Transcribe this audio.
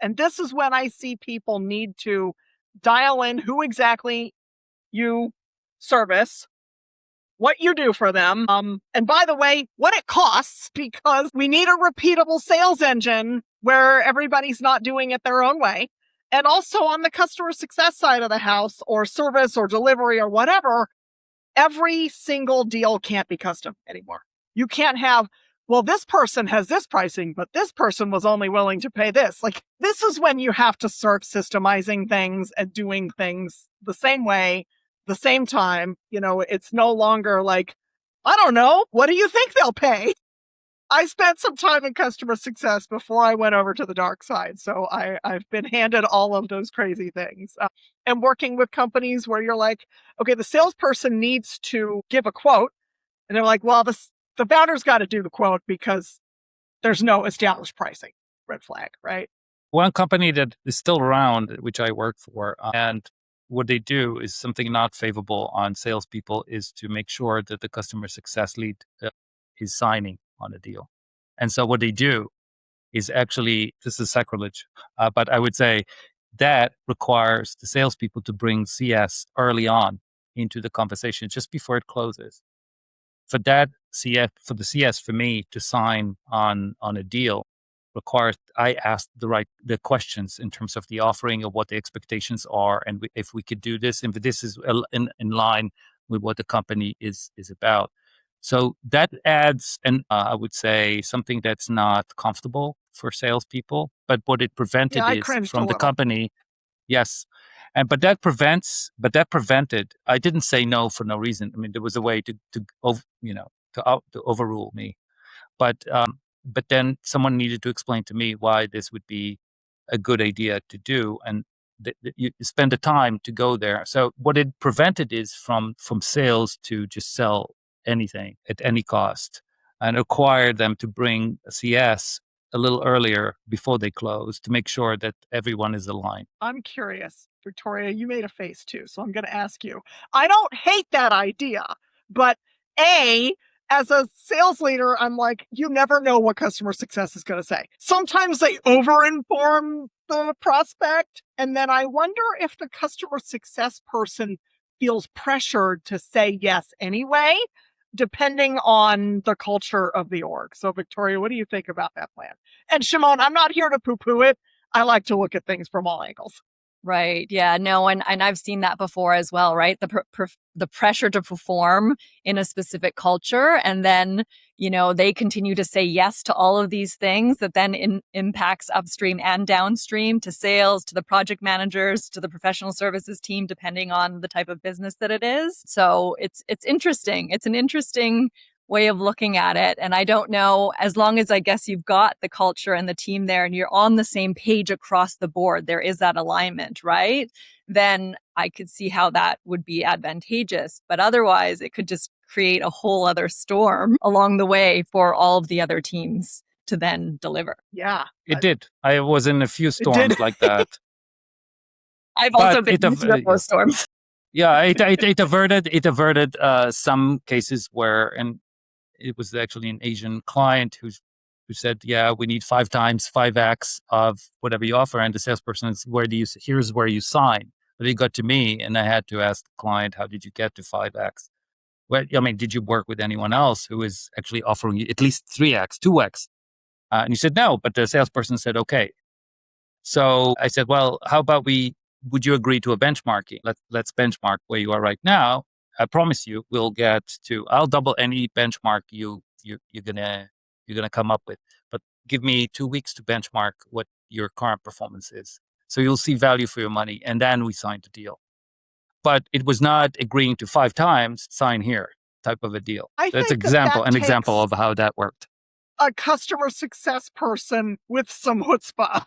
And this is when I see people need to dial in who exactly you service, what you do for them, and by the way, what it costs, because we need a repeatable sales engine where everybody's not doing it their own way. And also on the customer success side of the house, or service or delivery or whatever, every single deal can't be custom anymore. You can't have, well, this person has this pricing, but this person was only willing to pay this. Like, this is when you have to start systemizing things and doing things the same way, the same time. It's no longer like, I don't know, what do you think they'll pay? I spent some time in customer success before I went over to the dark side. So I've been handed all of those crazy things. And working with companies where you're like, okay, the salesperson needs to give a quote. And they're like, well, the founder's got to do the quote because there's no established pricing. Red flag, right? One company that is still around, which I work for, and what they do is something not favorable on salespeople, is to make sure that the customer success lead is signing on a deal. And so what they do is actually, this is sacrilege, but I would say that requires the salespeople to bring CS early on into the conversation, just before it closes. For the CS for me to sign on a deal requires I ask the questions in terms of the offering, of what the expectations are, and if we could do this, and if this is in line with what the company is about. So that adds, and I would say, something that's not comfortable for salespeople, but what it prevented is from the company. Yes. But that prevented, I didn't say no for no reason. I mean, there was a way to overrule me. But then someone needed to explain to me why this would be a good idea to do. And you spend the time to go there. So what it prevented is from sales to just sell anything at any cost, and require them to bring a CS a little earlier before they close to make sure that everyone is aligned. I'm curious, Victoria, you made a face too, so I'm going to ask you. I don't hate that idea, but as a sales leader, I'm like, you never know what customer success is going to say. Sometimes they over-inform the prospect, and then I wonder if the customer success person feels pressured to say yes anyway, depending on the culture of the org. So, Victoria, what do you think about that plan? And Shimon, I'm not here to poo-poo it. I like to look at things from all angles. Right. Yeah. No. And I've seen that before as well, right? The pressure to perform in a specific culture. And then, they continue to say yes to all of these things that then impacts upstream and downstream to sales, to the project managers, to the professional services team, depending on the type of business that it is. So it's interesting. It's an interesting way of looking at it. And I don't know, as long as I guess you've got the culture and the team there and you're on the same page across the board, there is that alignment, right? Then I could see how that would be advantageous. But otherwise, it could just create a whole other storm along the way for all of the other teams to then deliver. Yeah. It did. I was in a few storms like that. I've also been in those storms. Yeah, it averted some cases where, and it was actually an Asian client who said, yeah, we need 5x of whatever you offer. And the salesperson is, here's where you sign. But it got to me and I had to ask the client, how did you get to 5x? Well, I mean, did you work with anyone else who is actually offering you at least 3x, 2x? And he said, no, but the salesperson said, okay. So I said, well, how about would you agree to a benchmarking? Let's benchmark where you are right now. I promise you, I'll double any benchmark you're gonna come up with. But give me 2 weeks to benchmark what your current performance is. So you'll see value for your money. And then we signed the deal. But it was not agreeing to 5 times, sign here type of a deal. That's an example of how that worked. A customer success person with some chutzpah